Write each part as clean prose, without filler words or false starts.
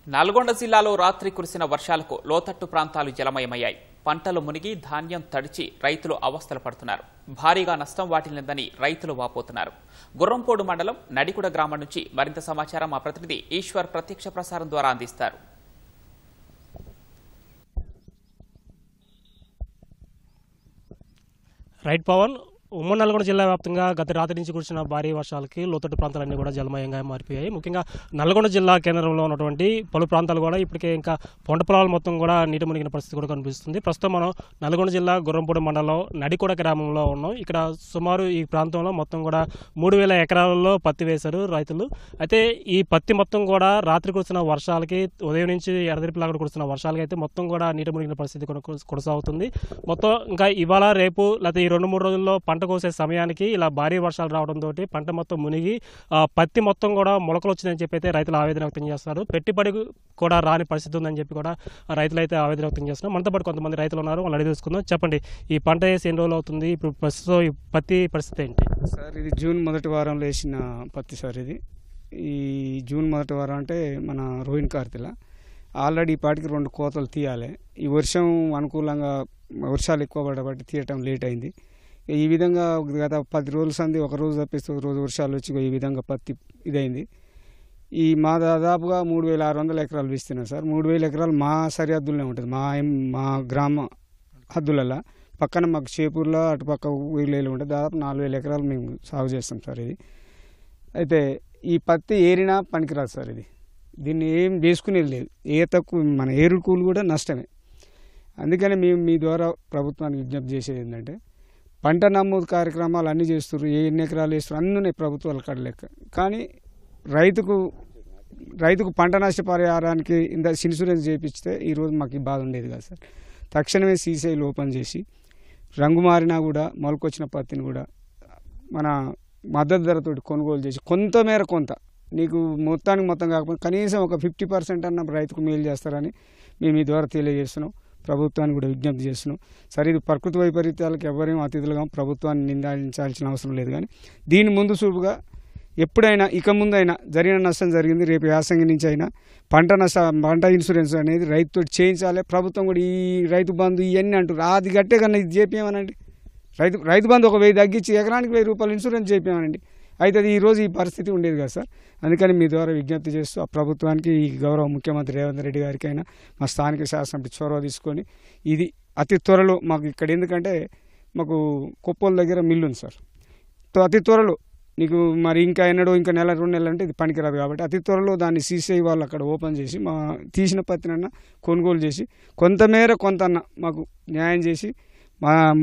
నల్గొండ జిల్లాలో రాత్రి కురిసిన వర్షాలకు లోతట్టు ప్రాంతాలు జలమయమయ్యాయి. పంటలు మునిగి ధాన్యం తడిచి రైతులు అవస్థలు పడుతున్నారు. భారీగా నష్టం వాటిల్లిందని రైతులు వాపోతున్నారు. గుర్రంపోడు మండలం నడికుడ గ్రామం నుంచి మరింత సమాచారం మా ప్రతినిధి ఈశ్వర్ ప్రత్యక్ష ప్రసారం ద్వారా అందిస్తారు. రైట్ పవన్, ఉమ్మడి నల్గొండ జిల్లా వ్యాప్తంగా గత రాత్రి నుంచి కురిసిన భారీ వర్షాలకి లోతట్టు ప్రాంతాలన్నీ కూడా జలమయంగా మారిపోయాయి. ముఖ్యంగా నల్గొండ జిల్లా కేంద్రంలో ఉన్నటువంటి పలు ప్రాంతాలు కూడా ఇప్పటికే ఇంకా పంట పొలాలు మొత్తం కూడా నీట మునిగిన పరిస్థితి కూడా కనిపిస్తుంది. ప్రస్తుతం మనం నల్గొండ జిల్లా గుర్రంపూడి మండలం నడికొడ గ్రామంలో ఉన్నాం. ఇక్కడ సుమారు ఈ ప్రాంతంలో మొత్తం కూడా 3000 ఎకరాలలో పత్తి వేశారు రైతులు. అయితే ఈ పత్తి మొత్తం కూడా రాత్రి కురిసిన వర్షాలకి, ఉదయం నుంచి ఎడతెరిపిలాగా కురిసిన వర్షాలకి అయితే మొత్తం కూడా నీట మునిగిన పరిస్థితి కొనసాగుతుంది. మొత్తం ఇంకా ఇవాళ రేపు లేకపోతే ఈ 2-3 రోజుల్లో పంట కోసే సమయానికి ఇలా భారీ వర్షాలు రావడంతో పంట మొత్తం మునిగి పత్తి మొత్తం కూడా మొలకలు వచ్చిందని చెప్పి అయితే రైతులు ఆవేదన వ్యక్తం చేస్తున్నారు. పెట్టుబడి కూడా రాని పరిస్థితి ఉందని చెప్పి కూడా రైతులు అయితే ఆవేదన వ్యక్తం చేస్తున్నారు. మనతో పాటు కొంతమంది రైతులు ఉన్నారు, వాళ్ళు అడిగి తెలుసుకుందాం. చెప్పండి, ఈ పంట వేసి ఎన్ని రోజులు అవుతుంది? ఇప్పుడు ప్రస్తుతం ఈ పత్తి పరిస్థితి ఏంటి సార్? ఇది జూన్ మొదటి వారంలో వేసిన పత్తి సార్. ఇది ఈ జూన్ మొదటి వారం అంటే మన రోహిణి కార్తెల ఆల్రెడీ ఈ పాటికి 2 కోతలు తీయాలి. ఈ వర్షం అనుకూలంగా వర్షాలు ఎక్కువ పడబట్టి తీయటం లేట్ అయింది. ఈ విధంగా గత 10 రోజుల సంది ఒక రోజు తప్పిస్తే ఒక రోజు వర్షాలు వచ్చి ఈ విధంగా పత్తి ఇదైంది. ఈ మా దాదాపుగా 3600 ఎకరాలు వేస్తున్నాం సార్. 3000 ఎకరాలు మా సరిహద్దులనే ఉంటుంది, మా గ్రామ హద్దులలో. పక్కన మాకు చేపూర్లో అటుపక్క ఊరిలో ఉంటుంది. దాదాపు 4000 ఎకరాలు మేము సాగు చేస్తాం సార్. ఇది అయితే ఈ పత్తి ఏరినా పనికిరాదు సార్. దీన్ని ఏం వేసుకునేది లేదు. తక్కువ మన ఏరుకూలు కూడా నష్టమే. అందుకని మేము మీ ద్వారా ప్రభుత్వానికి విజ్ఞప్తి చేసేది ఏంటంటే, పంట నమోదు కార్యక్రమాలు అన్నీ చేస్తారు, ఎన్ని ఎకరాలు వేస్తారు అన్నీ ప్రభుత్వాలు కడలేక. కానీ రైతుకు పంట నష్టపరిహారానికి ఇంత ఇన్సూరెన్స్ చేయించితే ఈరోజు మాకు ఈ బాధ ఉండేది కాదు సార్. తక్షణమే సీసీఐలు ఓపెన్ చేసి రంగు మారినా కూడా మొలకొచ్చిన పత్తిని కూడా మన మద్దతు ధరతో కొనుగోలు చేసి కొంత నీకు మొత్తం కాకపోతే కనీసం ఒక 50% అన్న రైతుకు మేలు చేస్తారని మేము ఈ ద్వారా తెలియజేస్తున్నాం. ప్రభుత్వాన్ని కూడా విజ్ఞప్తి చేస్తున్నాం. సరే, ఇది ప్రకృతి వైపరీత్యాలకు ఎవరేం అతిథులుగా ప్రభుత్వాన్ని నిందించాల్సిన అవసరం లేదు. కానీ దీని ముందు చూపుగా ఎప్పుడైనా ఇక ముందైనా జరిగిన నష్టం జరిగింది, రేపు యాసంగి నుంచి అయినా పంట ఇన్సూరెన్స్ అనేది రైతుతో చేయించాలి. ప్రభుత్వం కూడా ఈ రైతు బంధు ఇవన్నీ అంటారు, అది గట్టే కన్నా ఇది చేపించమనండి. రైతు బంధు ఒక 1000 తగ్గించి ఎకరానికి 1000 రూపాయలు ఇన్సూరెన్స్ చేయించమనండి. అయితే ఈరోజు ఈ పరిస్థితి ఉండేది కదా సార్. అందుకని మీ ద్వారా విజ్ఞప్తి చేస్తూ ఆ ప్రభుత్వానికి, ఈ గౌరవ ముఖ్యమంత్రి రేవంత్ రెడ్డి గారికైనా మా స్థానిక శాసనసభ్యుడు చొరవ తీసుకొని ఇది అతి త్వరలో మాకు ఇక్కడ, ఎందుకంటే మాకు కొప్పోల దగ్గర మిల్లు ఉంది సార్. అతి త్వరలో నీకు మరి ఇంకా నెల 2 నెలలు అంటే ఇది పనికిరాదు. కాబట్టి అతి త్వరలో దాన్ని సీసీఐ వాళ్ళు అక్కడ ఓపెన్ చేసి మా తీసిన పత్తినన్నా కొనుగోలు చేసి కొంతమేర మాకు న్యాయం చేసి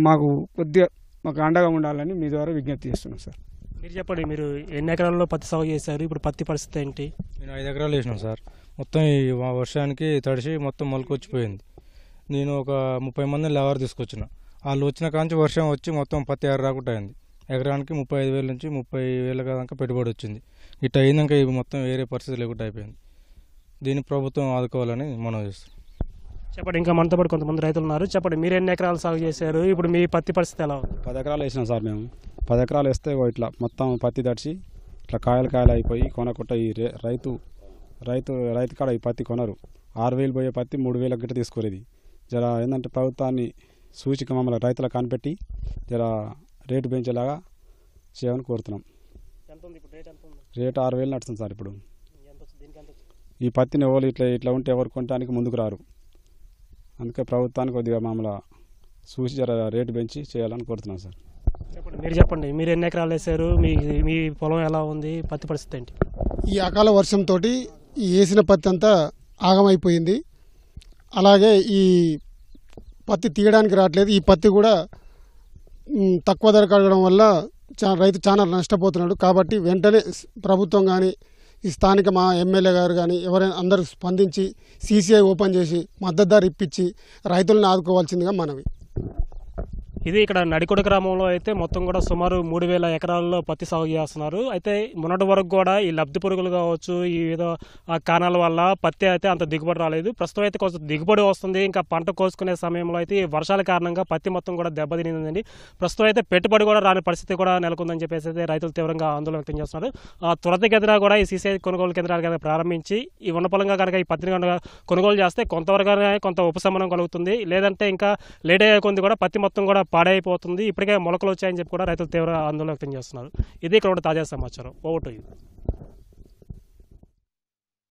మాకు కొద్దిగా మాకు అండగా ఉండాలని మీ ద్వారా విజ్ఞప్తి చేస్తున్నాం సార్. మీరు చెప్పండి, మీరు ఎన్ని ఎకరాల్లో పత్తి సాగు చేశారు? ఇప్పుడు పత్తి పరిస్థితి ఏంటి? నేను 5 ఎకరాలు వేసినాం సార్. మొత్తం ఈ వర్షానికి తడిసి మొత్తం మొలకొచ్చిపోయింది. నేను ఒక 30 మందిని లేవర్ తీసుకొచ్చిన. వాళ్ళు వచ్చిన కాంచి వర్షం వచ్చి మొత్తం పత్తి రాకుండా అయింది. ఎకరానికి 35,000 నుంచి 30,000 దాకా పెట్టుబడి వచ్చింది. ఇట్లా అయిందాక ఇవి మొత్తం వేరే పరిస్థితి లేకుండా అయిపోయింది. దీన్ని ప్రభుత్వం ఆదుకోవాలని మనం చేస్తాం. చెప్పండి, ఇంకా మనతో పాటు కొంతమంది రైతులు ఉన్నారు. చెప్పండి, మీరు ఎన్ని ఎకరాలు సాగు చేశారు? ఇప్పుడు మీ పత్తి పరిస్థితి ఎలా ఉంది? 10 ఎకరాలు వేసినాం సార్. మేము 10 ఎకరాలు వేస్తే ఇట్లా మొత్తం పత్తి తడిచి ఇట్లా కాయలు అయిపోయి కొనకుండా ఈ రైతు కాడ ఈ పత్తి కొనరు. 6,000 పోయే పత్తి 3,000 గిట్ట తీసుకోలేదు. జర ఏంటంటే ప్రభుత్వాన్ని సూచిక మమ్మల్ని రైతులకు కనిపెట్టి జర రేటు పెంచేలాగా చేయమని కోరుతున్నాం. రేటు 6,000 నడుస్తుంది సార్. ఇప్పుడు ఈ పత్తిని ఎవరు ఇట్లా ఉంటే ఎవరు కొనడానికి ముందుకు రారు. అందుకే ప్రభుత్వానికి కొద్దిగా మమ్మల్ని చూసి జర రేటు పెంచి చేయాలని కోరుతున్నాం సార్. చెప్పండి, మీరు ఎన్ని ఎకరాలు వేశారు? మీ పొలం ఎలా ఉంది? పత్తి పరిస్థితి ఏంటి? ఈ అకాల వర్షంతో ఈ వేసిన పత్తి అంతా ఆగమైపోయింది. అలాగే ఈ పత్తి తీయడానికి రావట్లేదు. ఈ పత్తి కూడా తక్కువ ధర కడగడం వల్ల రైతు చాలా నష్టపోతున్నాడు. కాబట్టి వెంటనే ప్రభుత్వం కానీ, ఈ స్థానిక మా ఎమ్మెల్యే గారు కానీ ఎవరైనా అందరూ స్పందించి సీసీఐ ఓపెన్ చేసి మద్దతు ధర ఇప్పించి రైతులను ఆదుకోవాల్సిందిగా మనవి. ఇది ఇక్కడ నడికొడ గ్రామంలో అయితే మొత్తం కూడా సుమారు 3,000 ఎకరాల్లో పత్తి సాగు చేస్తున్నారు. అయితే మొన్నటి వరకు కూడా ఈ లబ్ధి పురుగులు కావచ్చు, ఈ ఏదో కారణాల వల్ల పత్తి అయితే అంత దిగుబడి రాలేదు. ప్రస్తుతం అయితే కొంచెం దిగుబడి వస్తుంది. ఇంకా పంట కోసుకునే సమయంలో అయితే ఈ వర్షాల కారణంగా పత్తి మొత్తం కూడా దెబ్బతినిందండి. ప్రస్తుతం అయితే పెట్టుబడి కూడా రాని పరిస్థితి కూడా నెలకొందని చెప్పేసి అయితే రైతులు తీవ్రంగా ఆందోళన వ్యక్తం చేస్తున్నారు. త్వరితగతిన కూడా ఈ సీసీఐ కొనుగోలు కేంద్రాలు కనుక ప్రారంభించి ఈ ఉన్నపలంగా కనుక ఈ పత్తిని కనుక కొనుగోలు చేస్తే కొంతవరకు కొంత ఉపశమనం కలుగుతుంది. లేదంటే ఇంకా లేట్ అయ్యే కొద్ది కూడా పత్తి మొత్తం కూడా పాడైపోతుంది. ఇప్పటికే మొలకలు వచ్చాయని చెప్పి కూడా రైతులు తీవ్ర ఆందోళన వ్యక్తం చేస్తున్నారు. ఇది ఇక్కడ తాజా సమాచారం. Over to you.